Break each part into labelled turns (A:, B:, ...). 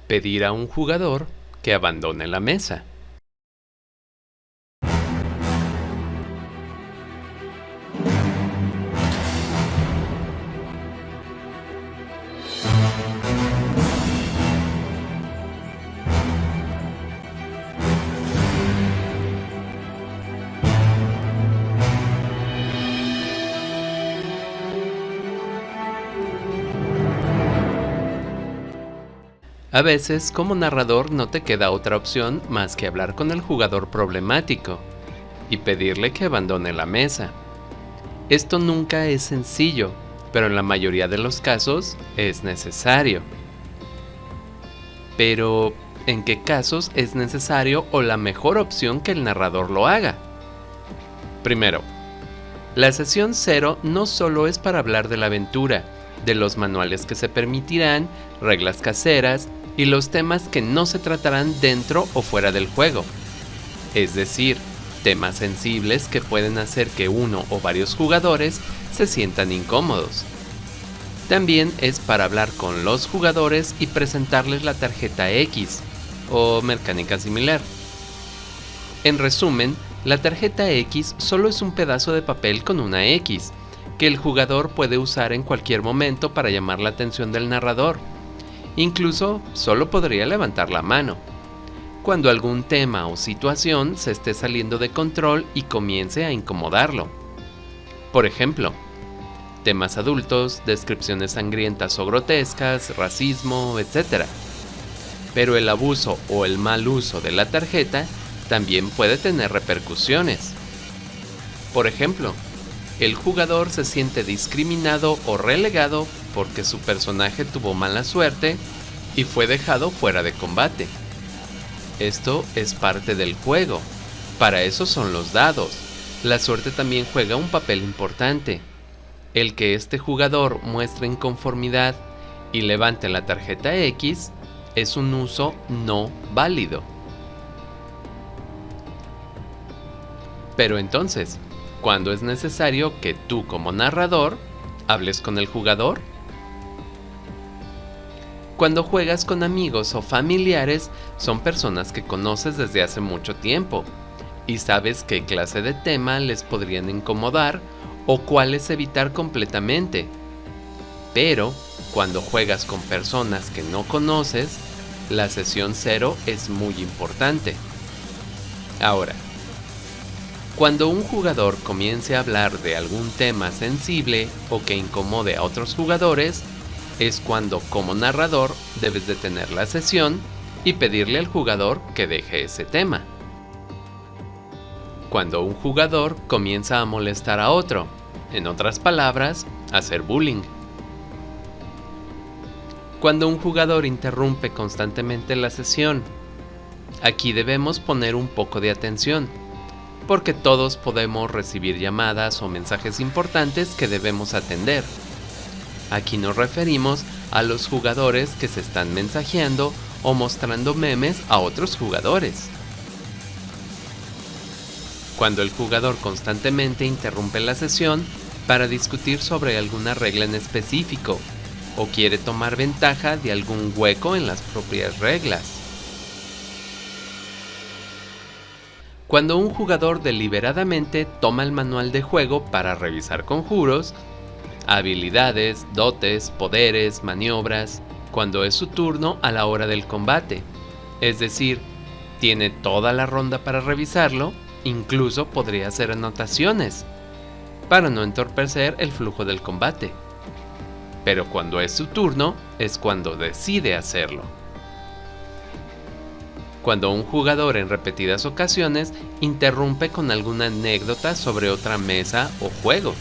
A: Pedir a un jugador que abandone la mesa. A veces, como narrador, no te queda otra opción más que hablar con el jugador problemático y pedirle que abandone la mesa. Esto nunca es sencillo, pero en la mayoría de los casos es necesario. Pero, ¿en qué casos es necesario o la mejor opción que el narrador lo haga? Primero, la sesión 0 no solo es para hablar de la aventura, de los manuales que se permitirán, reglas caseras y los temas que no se tratarán dentro o fuera del juego. Es decir, temas sensibles que pueden hacer que uno o varios jugadores se sientan incómodos. También es para hablar con los jugadores y presentarles la tarjeta X o mecánica similar. En resumen, la tarjeta X solo es un pedazo de papel con una X, que el jugador puede usar en cualquier momento para llamar la atención del narrador. Incluso solo podría levantar la mano cuando algún tema o situación se esté saliendo de control y comience a incomodarlo. Por ejemplo, temas adultos, descripciones sangrientas o grotescas, racismo, etc. Pero el abuso o el mal uso de la tarjeta también puede tener repercusiones. Por ejemplo, el jugador se siente discriminado o relegado porque su personaje tuvo mala suerte y fue dejado fuera de combate. Esto es parte del juego. Para eso son los dados. La suerte también juega un papel importante. El que este jugador muestre inconformidad y levante la tarjeta X es un uso no válido. Pero entonces, ¿cuándo es necesario que tú como narrador hables con el jugador? Cuando juegas con amigos o familiares, son personas que conoces desde hace mucho tiempo y sabes qué clase de tema les podrían incomodar o cuáles evitar completamente. Pero, cuando juegas con personas que no conoces, la sesión 0 es muy importante. Ahora, cuando un jugador comience a hablar de algún tema sensible o que incomode a otros jugadores, es cuando como narrador debes detener la sesión y pedirle al jugador que deje ese tema. Cuando un jugador comienza a molestar a otro, en otras palabras, hacer bullying. Cuando un jugador interrumpe constantemente la sesión, aquí debemos poner un poco de atención, porque todos podemos recibir llamadas o mensajes importantes que debemos atender. Aquí nos referimos a los jugadores que se están mensajeando o mostrando memes a otros jugadores. Cuando el jugador constantemente interrumpe la sesión para discutir sobre alguna regla en específico o quiere tomar ventaja de algún hueco en las propias reglas. Cuando un jugador deliberadamente toma el manual de juego para revisar conjuros, habilidades, dotes, poderes, maniobras, cuando es su turno a la hora del combate. Es decir, tiene toda la ronda para revisarlo, incluso podría hacer anotaciones, para no entorpecer el flujo del combate. Pero cuando es su turno, es cuando decide hacerlo. Cuando un jugador en repetidas ocasiones interrumpe con alguna anécdota sobre otra mesa o juego.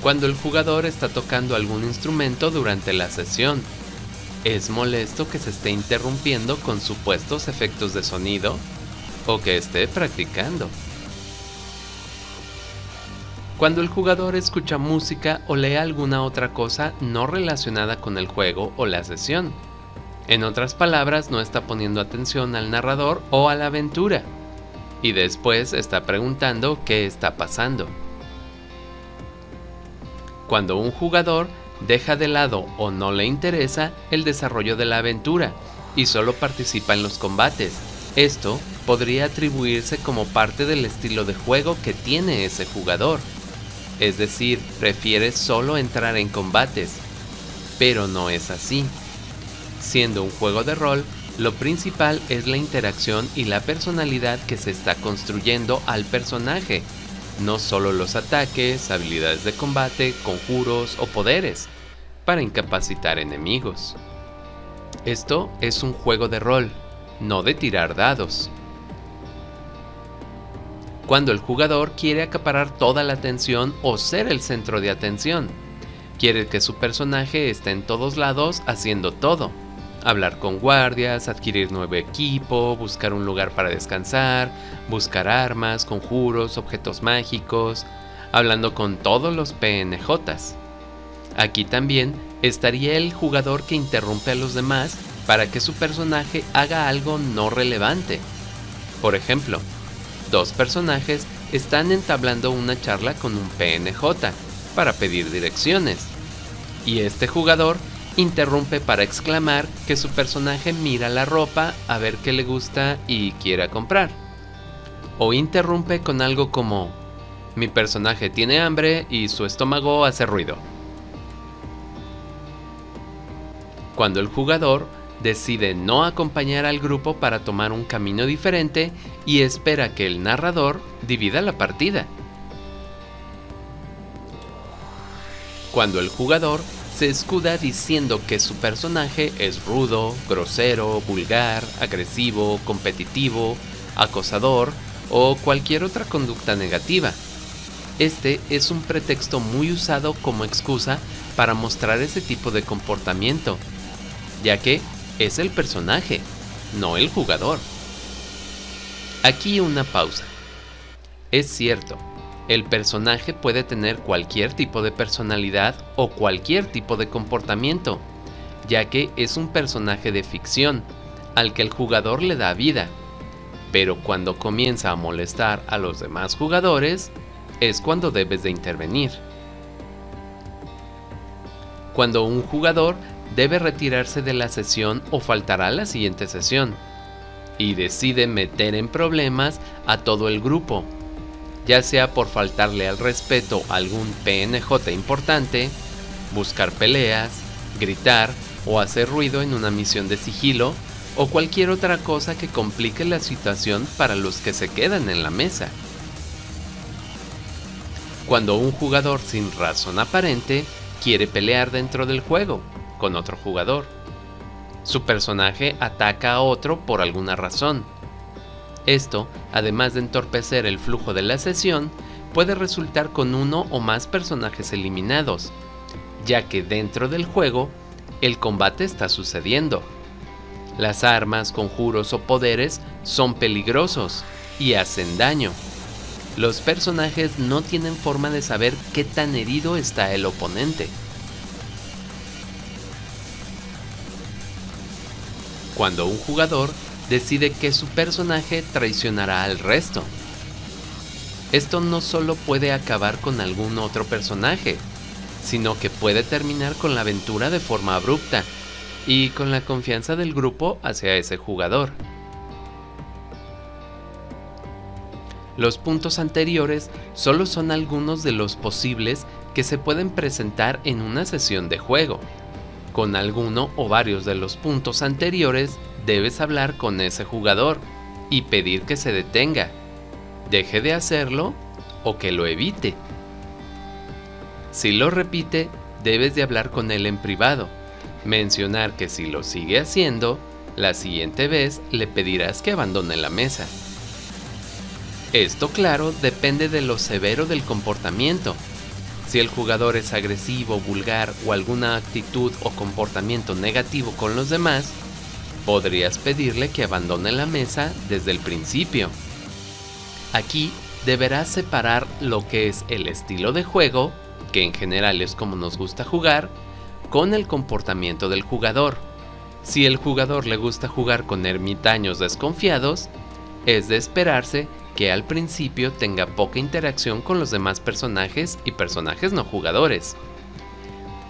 A: Cuando el jugador está tocando algún instrumento durante la sesión. Es molesto que se esté interrumpiendo con supuestos efectos de sonido o que esté practicando. Cuando el jugador escucha música o lee alguna otra cosa no relacionada con el juego o la sesión. En otras palabras, no está poniendo atención al narrador o a la aventura. Y después está preguntando qué está pasando. Cuando un jugador deja de lado o no le interesa el desarrollo de la aventura y solo participa en los combates. Esto podría atribuirse como parte del estilo de juego que tiene ese jugador. Es decir, prefiere solo entrar en combates. Pero no es así. Siendo un juego de rol, lo principal es la interacción y la personalidad que se está construyendo al personaje, no solo los ataques, habilidades de combate, conjuros o poderes, para incapacitar enemigos. Esto es un juego de rol, no de tirar dados. Cuando el jugador quiere acaparar toda la atención o ser el centro de atención, quiere que su personaje esté en todos lados haciendo todo. Hablar con guardias, adquirir nuevo equipo, buscar un lugar para descansar, buscar armas, conjuros, objetos mágicos, hablando con todos los PNJs. Aquí también estaría el jugador que interrumpe a los demás para que su personaje haga algo no relevante. Por ejemplo, dos personajes están entablando una charla con un PNJ para pedir direcciones, y este jugador interrumpe para exclamar que su personaje mira la ropa a ver qué le gusta y quiera comprar. O interrumpe con algo como: mi personaje tiene hambre y su estómago hace ruido. Cuando el jugador decide no acompañar al grupo para tomar un camino diferente y espera que el narrador divida la partida. Cuando el jugador se escuda diciendo que su personaje es rudo, grosero, vulgar, agresivo, competitivo, acosador o cualquier otra conducta negativa. Este es un pretexto muy usado como excusa para mostrar ese tipo de comportamiento, ya que es el personaje, no el jugador. Aquí una pausa. Es cierto, el personaje puede tener cualquier tipo de personalidad o cualquier tipo de comportamiento, ya que es un personaje de ficción, al que el jugador le da vida. Pero cuando comienza a molestar a los demás jugadores, es cuando debes de intervenir. Cuando un jugador debe retirarse de la sesión o faltará a la siguiente sesión, y decide meter en problemas a todo el grupo, ya sea por faltarle al respeto a algún PNJ importante, buscar peleas, gritar o hacer ruido en una misión de sigilo, o cualquier otra cosa que complique la situación para los que se quedan en la mesa. Cuando un jugador sin razón aparente quiere pelear dentro del juego con otro jugador, su personaje ataca a otro por alguna razón. Esto, además de entorpecer el flujo de la sesión, puede resultar con uno o más personajes eliminados, ya que dentro del juego, el combate está sucediendo. Las armas, conjuros o poderes son peligrosos y hacen daño. Los personajes no tienen forma de saber qué tan herido está el oponente. Cuando un jugador decide que su personaje traicionará al resto, esto no solo puede acabar con algún otro personaje, sino que puede terminar con la aventura de forma abrupta y con la confianza del grupo hacia ese jugador. Los puntos anteriores solo son algunos de los posibles que se pueden presentar en una sesión de juego. Con alguno o varios de los puntos anteriores debes hablar con ese jugador y pedir que se detenga, deje de hacerlo o que lo evite. Si lo repite, debes de hablar con él en privado, mencionar que si lo sigue haciendo, la siguiente vez le pedirás que abandone la mesa. Esto, claro, depende de lo severo del comportamiento. Si el jugador es agresivo, vulgar o alguna actitud o comportamiento negativo con los demás, podrías pedirle que abandone la mesa desde el principio. Aquí deberás separar lo que es el estilo de juego, que en general es como nos gusta jugar, con el comportamiento del jugador. Si el jugador le gusta jugar con ermitaños desconfiados, es de esperarse que al principio tenga poca interacción con los demás personajes y personajes no jugadores.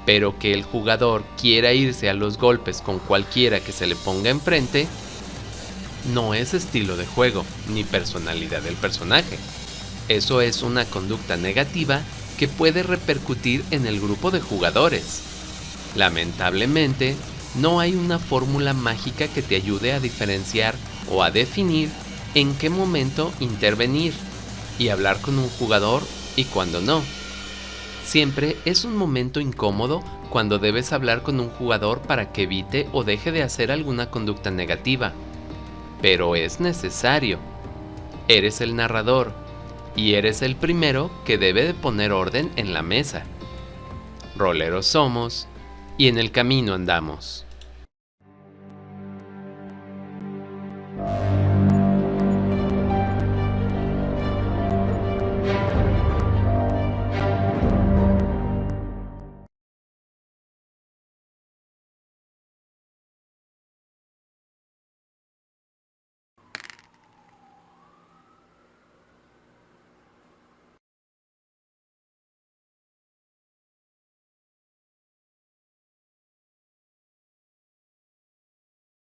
A: pero que el jugador quiera irse a los golpes con cualquiera que se le ponga enfrente, no es estilo de juego ni personalidad del personaje. Eso es una conducta negativa que puede repercutir en el grupo de jugadores. Lamentablemente, no hay una fórmula mágica que te ayude a diferenciar o a definir en qué momento intervenir y hablar con un jugador y cuándo no. Siempre es un momento incómodo cuando debes hablar con un jugador para que evite o deje de hacer alguna conducta negativa. Pero es necesario. Eres el narrador y eres el primero que debe de poner orden en la mesa. Roleros somos y en el camino andamos.